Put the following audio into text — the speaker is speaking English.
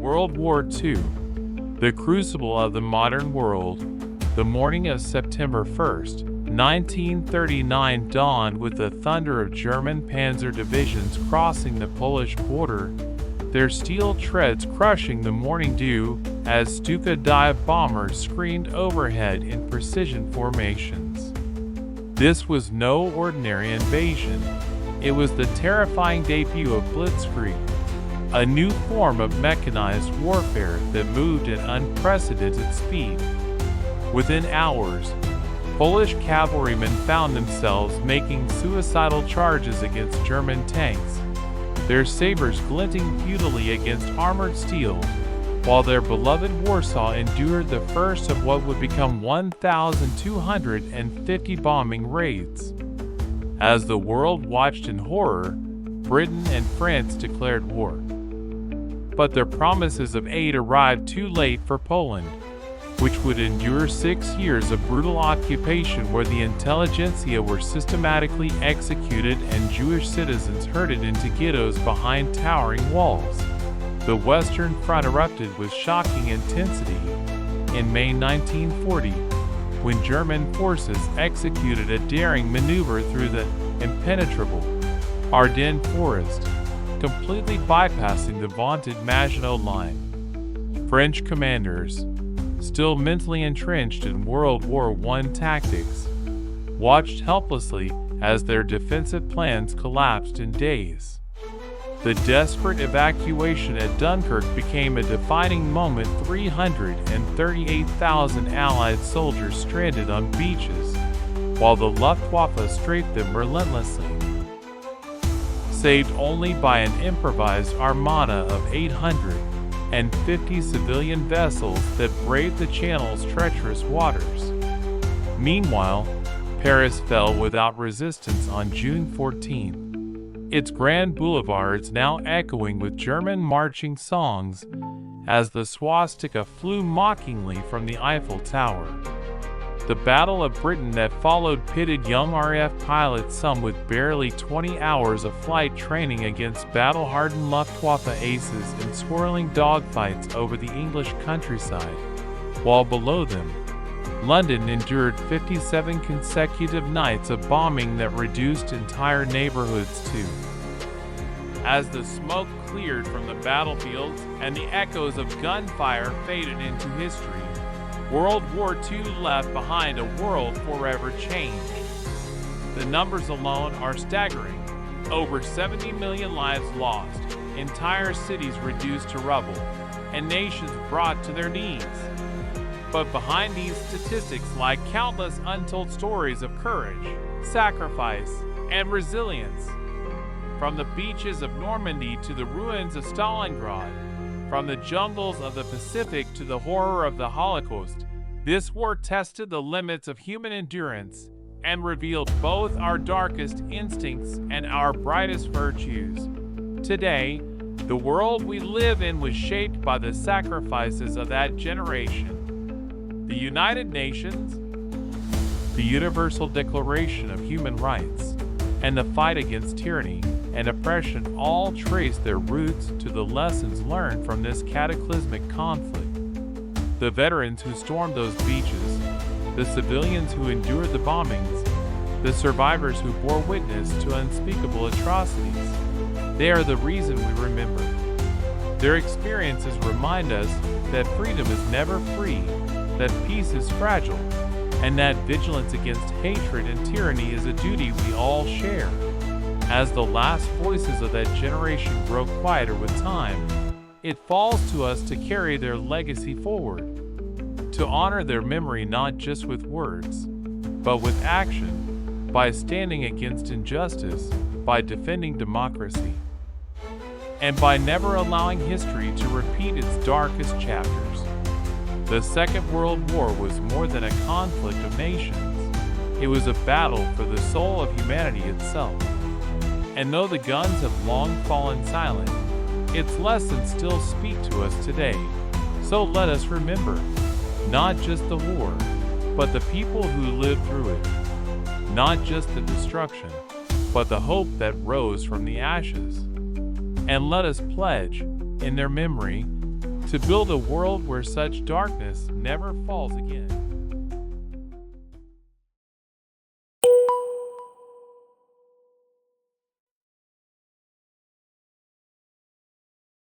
World War II, the crucible of the modern world. The morning of September 1st, 1939 dawned with the thunder of German panzer divisions crossing the Polish border, their steel treads crushing the morning dew as Stuka dive bombers screamed overhead in precision formations. This was no ordinary invasion. It was the terrifying debut of Blitzkrieg, a new form of mechanized warfare that moved at unprecedented speed. Within hours, Polish cavalrymen found themselves making suicidal charges against German tanks, their sabers glinting futilely against armored steel, while their beloved Warsaw endured the first of what would become 1,250 bombing raids. As the world watched in horror, Britain and France declared war. But their promises of aid arrived too late for Poland, which would endure 6 years of brutal occupation where the intelligentsia were systematically executed and Jewish citizens herded into ghettos behind towering walls. The Western Front erupted with shocking intensity in May 1940, when German forces executed a daring maneuver through the impenetrable Ardennes forest, completely bypassing the vaunted Maginot Line. French commanders, still mentally entrenched in World War I tactics, watched helplessly as their defensive plans collapsed in days. The desperate evacuation at Dunkirk became a defining moment. 338,000 Allied soldiers stranded on beaches, while the Luftwaffe strafed them relentlessly. Saved only by an improvised armada of 850 civilian vessels that braved the Channel's treacherous waters. Meanwhile, Paris fell without resistance on June 14th. Its grand boulevards now echoing with German marching songs as the swastika flew mockingly from the Eiffel Tower. The Battle of Britain that followed pitted young RAF pilots, some with barely 20 hours of flight training, against battle-hardened Luftwaffe aces in swirling dogfights over the English countryside, while below them, London endured 57 consecutive nights of bombing that reduced entire neighborhoods to. As the smoke cleared from the battlefields and the echoes of gunfire faded into history, World War II left behind a world forever changed. The numbers alone are staggering. Over 70 million lives lost, entire cities reduced to rubble, and nations brought to their knees. But behind these statistics lie countless untold stories of courage, sacrifice, and resilience. From the beaches of Normandy to the ruins of Stalingrad, from the jungles of the Pacific to the horror of the Holocaust, this war tested the limits of human endurance and revealed both our darkest instincts and our brightest virtues. Today, the world we live in was shaped by the sacrifices of that generation. The United Nations, the Universal Declaration of Human Rights, and the fight against tyranny and oppression all trace their roots to the lessons learned from this cataclysmic conflict. The veterans who stormed those beaches, the civilians who endured the bombings, the survivors who bore witness to unspeakable atrocities, they are the reason we remember. Their experiences remind us that freedom is never free, that peace is fragile, and that vigilance against hatred and tyranny is a duty we all share. As the last voices of that generation grow quieter with time, it falls to us to carry their legacy forward, to honor their memory not just with words, but with action, by standing against injustice, by defending democracy, and by never allowing history to repeat its darkest chapters. The Second World War was more than a conflict of nations. It was a battle for the soul of humanity itself. And though the guns have long fallen silent, its lessons still speak to us today. So let us remember, not just the war, but the people who lived through it. Not just the destruction, but the hope that rose from the ashes. And let us pledge, in their memory, to build a world where such darkness never falls again.